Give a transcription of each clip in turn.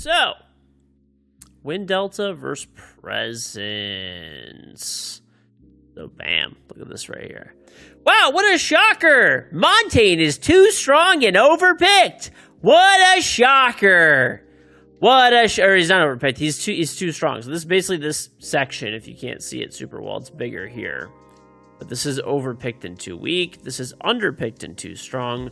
So, Wind Delta versus Presence. So, bam. Look at this right here. Wow, what a shocker! Montaigne is too strong and overpicked. What a shocker! Or he's not overpicked. He's too strong. So this is basically this section. If you can't see it super well, it's bigger here. But this is overpicked and too weak. This is underpicked and too strong.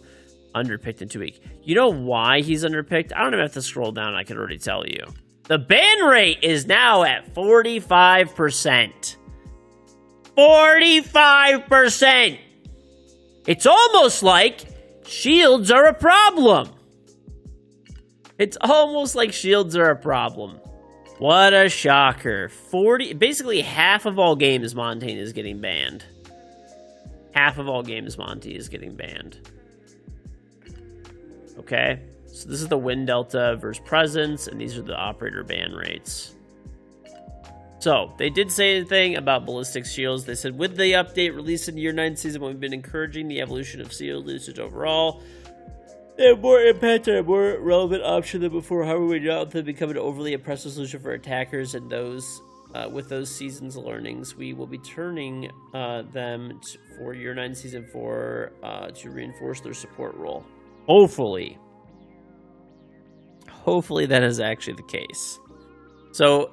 Underpicked and too weak. You know why he's underpicked? I don't even have to scroll down. I can already tell you. The ban rate is now at 45%. 45%! It's almost like shields are a problem. It's almost like shields are a problem. What a shocker. Basically half of all games Montaigne is getting banned. Half of all games Monty is getting banned. Okay, so this is the Wind Delta versus Presence, and these are the operator ban rates. So, they did say anything about ballistic shields. They said, with the update released in Year 9 season, we've been encouraging the evolution of shield usage overall. They have more impact and a more relevant option than before. However, we doubt they become an overly oppressive solution for attackers, and those with those season's learnings, we will be turning them for Year 9 Season 4 to reinforce their support role. Hopefully that is actually the case. So,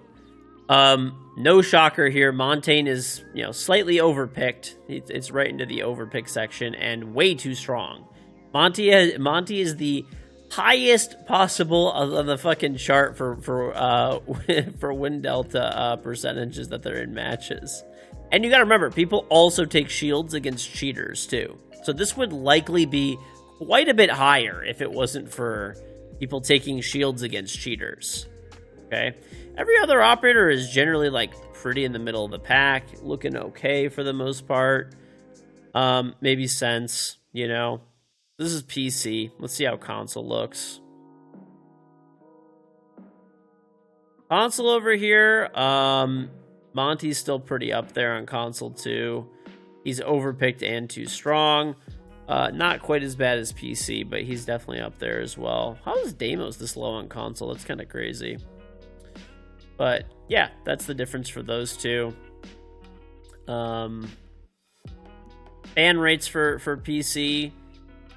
no shocker here. Montaigne is, slightly overpicked. It's right into the overpick section and way too strong. Monty is the highest possible of the fucking chart for Wind Delta percentages that they're in matches. And you got to remember, people also take shields against cheaters too. So this would likely be quite a bit higher if it wasn't for people taking shields against cheaters. Okay, every other operator is generally like pretty in the middle of the pack, looking okay for the most part. Maybe Sense, This is PC. Let's see how console looks. Console over here, Monty's still pretty up there on console too. He's overpicked and too strong. Not quite as bad as PC, but he's definitely up there as well. How is Deimos this low on console? That's kind of crazy. But yeah, that's the difference for those two. Ban rates for PC.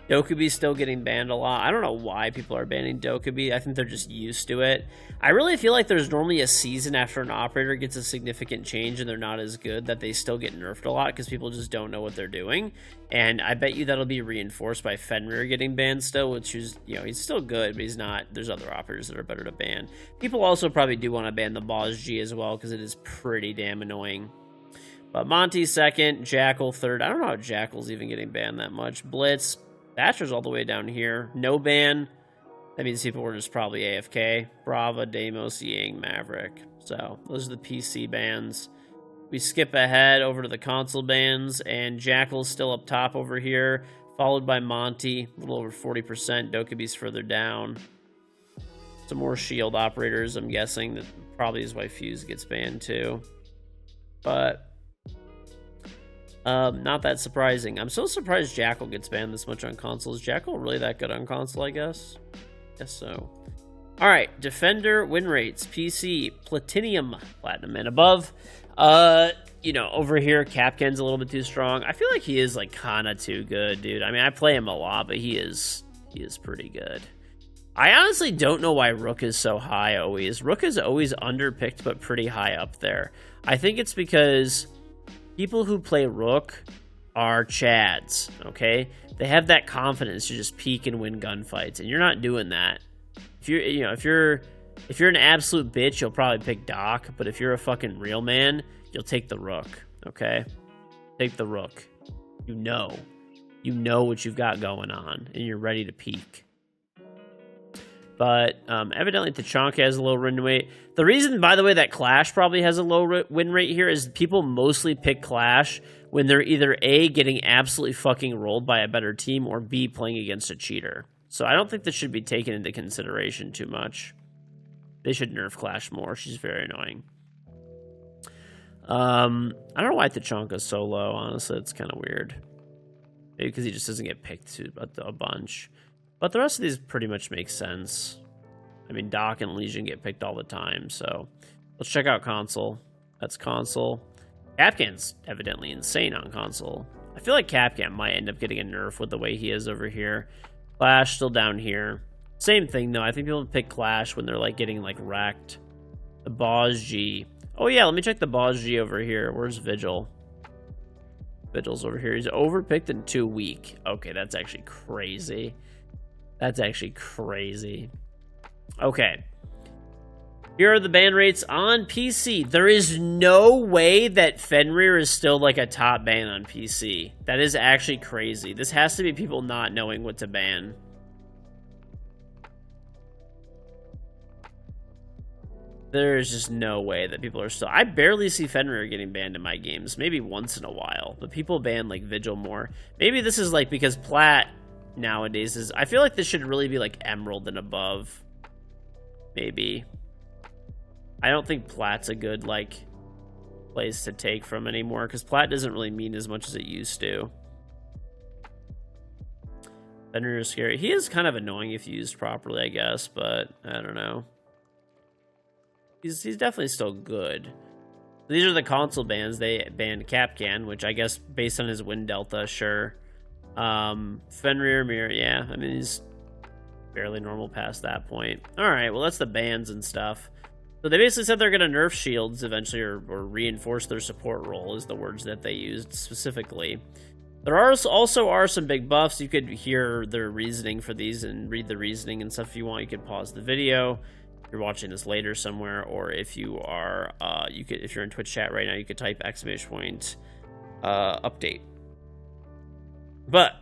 Dokubi's still getting banned a lot. I don't know why people are banning Dokubi. I think they're just used to it. I really feel like there's normally a season after an operator gets a significant change and they're not as good that they still get nerfed a lot because people just don't know what they're doing. And I bet you that'll be reinforced by Fenrir getting banned still, which is, he's still good, but he's not. There's other operators that are better to ban. People also probably do want to ban the Boss G as well because it is pretty damn annoying. But Monty second, Jackal third. I don't know how Jackal's even getting banned that much. Blitz. Thatcher's all the way down here. No ban. That means people were just probably AFK. Brava, Deimos, Yang, Maverick. So, those are the PC bans. We skip ahead over to the console bans, and Jackal's still up top over here, followed by Monty, a little over 40%. Dokubi's further down. Some more shield operators, I'm guessing. That probably is why Fuse gets banned too. But not that surprising. I'm so surprised Jackal gets banned this much on console. Is Jackal really that good on console, I guess? Guess so. Alright, Defender win rates. PC, Platinum, Platinum and above. Over here, Capcan's a little bit too strong. I feel like he is, kind of too good, dude. I mean, I play him a lot, but he is pretty good. I honestly don't know why Rook is so high always. Rook is always underpicked, but pretty high up there. I think it's because people who play Rook are Chads, okay? They have that confidence to just peek and win gunfights, and you're not doing that. If you're an absolute bitch, you'll probably pick Doc, but if you're a fucking real man, you'll take the Rook, okay? Take the Rook. You know what you've got going on, and you're ready to peek. But evidently Tachanka has a low win rate. The reason, by the way, that Clash probably has a low win rate here is people mostly pick Clash when they're either A, getting absolutely fucking rolled by a better team, or B, playing against a cheater. So I don't think this should be taken into consideration too much. They should nerf Clash more. She's very annoying. I don't know why Tachanka's so low, honestly. It's kind of weird. Maybe because he just doesn't get picked a bunch. But the rest of these pretty much make sense. I mean, Doc and Legion get picked all the time, so let's check out console. That's console. Capcan's evidently insane on console. I feel like Capcan might end up getting a nerf with the way he is over here. Clash still down here. Same thing though. I think people pick Clash when they're like getting like wrecked. The Boss G. Oh yeah, let me check the Boss G over here. Where's Vigil? Vigil's over here. He's overpicked and too weak. Okay, that's actually crazy. That's actually crazy. Okay. Here are the ban rates on PC. There is no way that Fenrir is still like a top ban on PC. That is actually crazy. This has to be people not knowing what to ban. There is just no way that people are still... I barely see Fenrir getting banned in my games. Maybe once in a while. But people ban like Vigil more. Maybe this is like because Plat nowadays is... I feel like this should really be like Emerald and above. Maybe. I don't think Plat's a good, like, place to take from anymore, because Plat doesn't really mean as much as it used to. Fenrir is scary. He is kind of annoying if used properly, I guess, but I don't know. He's definitely still good. These are the console bans. They banned Capcan, which I guess, based on his win delta, sure. Fenrir, Mirror, yeah. I mean, he's fairly normal past that point. Alright, well, that's the bans and stuff. So they basically said they're going to nerf shields eventually, or reinforce their support role, is the words that they used specifically. There also are some big buffs. You could hear their reasoning for these and read the reasoning and stuff if you want. You could pause the video if you're watching this later somewhere, or if you are, if you're in Twitch chat right now, you could type !update. But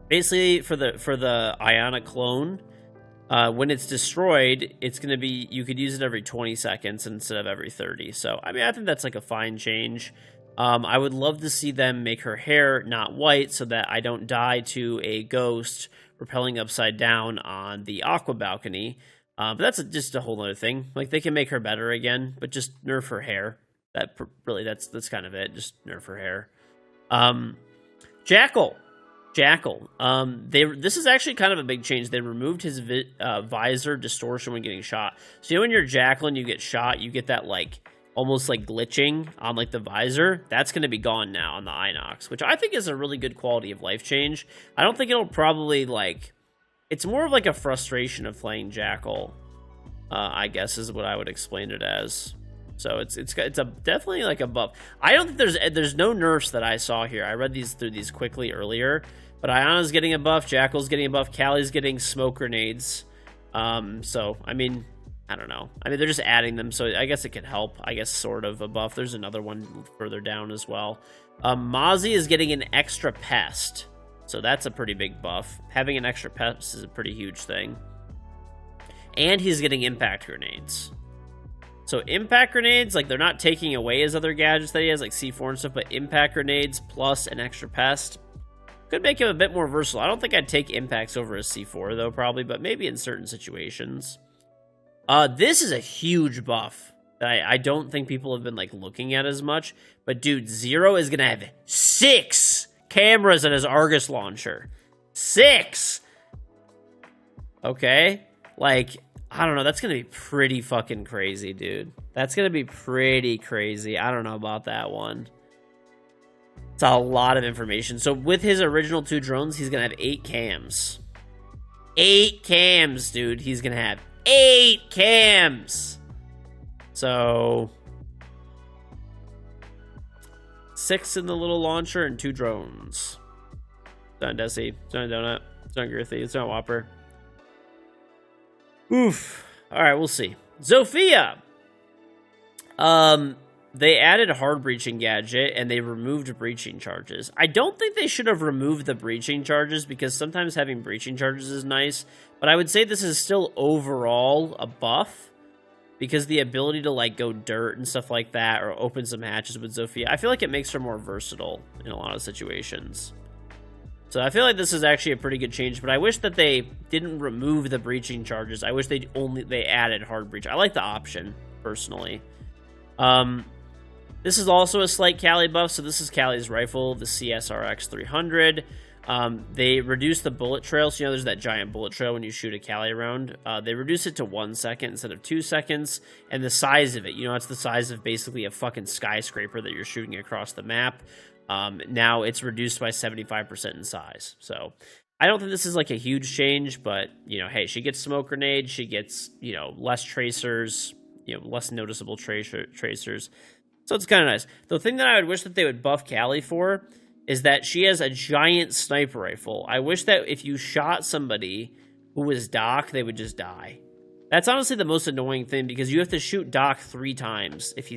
basically, for the Ionic clone, when it's destroyed, it's going to be, you could use it every 20 seconds instead of every 30. So, I mean, I think that's like a fine change. I would love to see them make her hair not white so that I don't die to a ghost rappelling upside down on the Aqua balcony. But that's just a whole other thing. Like, they can make her better again, but just nerf her hair. That's kind of it. Just nerf her hair. Jackal. This is actually kind of a big change. They removed his visor distortion when getting shot. So, you know, when you're Jackal and you get shot, you get that, like, almost like glitching on, like, the visor. That's going to be gone now on the Inox, which I think is a really good quality of life change. I don't think it'll probably, like... It's more of, like, a frustration of playing Jackal, I guess, is what I would explain it as. So it's definitely like a buff. I don't think there's no nerfs that I saw here. I read through these quickly earlier. But Iana's getting a buff, Jackal's getting a buff, Callie's getting smoke grenades. So, I mean, I don't know. I mean, they're just adding them, so I guess it could help. I guess sort of a buff. There's another one further down as well. Mozzie is getting an extra pest. So that's a pretty big buff. Having an extra pest is a pretty huge thing. And he's getting impact grenades. So impact grenades, like, they're not taking away his other gadgets that he has, like C4 and stuff, but impact grenades plus an extra pest could make him a bit more versatile. I don't think I'd take impacts over a C4, though, probably, but maybe in certain situations. This is a huge buff that I don't think people have been, like, looking at as much. But, dude, Zero is going to have 6 cameras in his Argus launcher. 6! Okay? Like, I don't know. That's going to be pretty fucking crazy, dude. That's going to be pretty crazy. I don't know about that one. It's a lot of information. So with his original 2 drones, he's going to have 8 cams. 8 cams, dude. He's going to have 8 cams. So 6 in the little launcher and 2 drones. It's not Desi. It's not Donut. It's not Girthy. It's not Whopper. Oof. All right, we'll see. Zofia. They added a hard breaching gadget, and they removed breaching charges. I don't think they should have removed the breaching charges, because sometimes having breaching charges is nice, but I would say this is still overall a buff, because the ability to, like, go dirt and stuff like that, or open some hatches with Zofia, I feel like it makes her more versatile in a lot of situations. So I feel like this is actually a pretty good change, but I wish that they didn't remove the breaching charges. I wish they added hard breach. I like the option, personally. This is also a slight Callie buff, so this is Callie's rifle, the CSRX 300. They reduce the bullet trail. So, there's that giant bullet trail when you shoot a Cali round. They reduce it to 1 second instead of 2 seconds. And the size of it, it's the size of basically a fucking skyscraper that you're shooting across the map. Now it's reduced by 75% in size. So I don't think this is like a huge change, but, hey, she gets smoke grenades. She gets, less tracers, less noticeable tracers. So it's kind of nice. The thing that I would wish that they would buff Callie for is that she has a giant sniper rifle. I wish that if you shot somebody who was Doc, they would just die. That's honestly the most annoying thing, because you have to shoot Doc 3 times if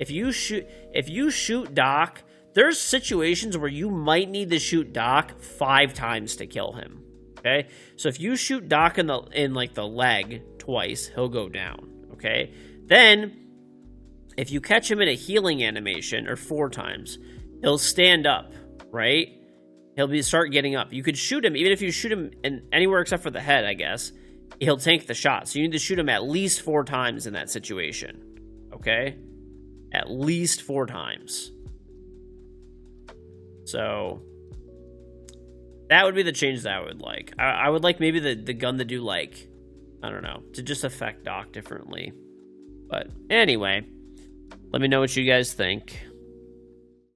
you shoot Doc. There's situations where you might need to shoot Doc 5 times to kill him. Okay, so if you shoot Doc in the leg twice, he'll go down. Okay, then if you catch him in a healing animation, or 4 times, he'll stand up, right? He'll start getting up. You could shoot him, even if you shoot him anywhere except for the head, I guess, he'll tank the shot. So you need to shoot him at least 4 times in that situation, okay? At least 4 times. So that would be the change that I would like. I would like maybe the gun to do, like, I don't know, to just affect Doc differently. But anyway, let me know what you guys think.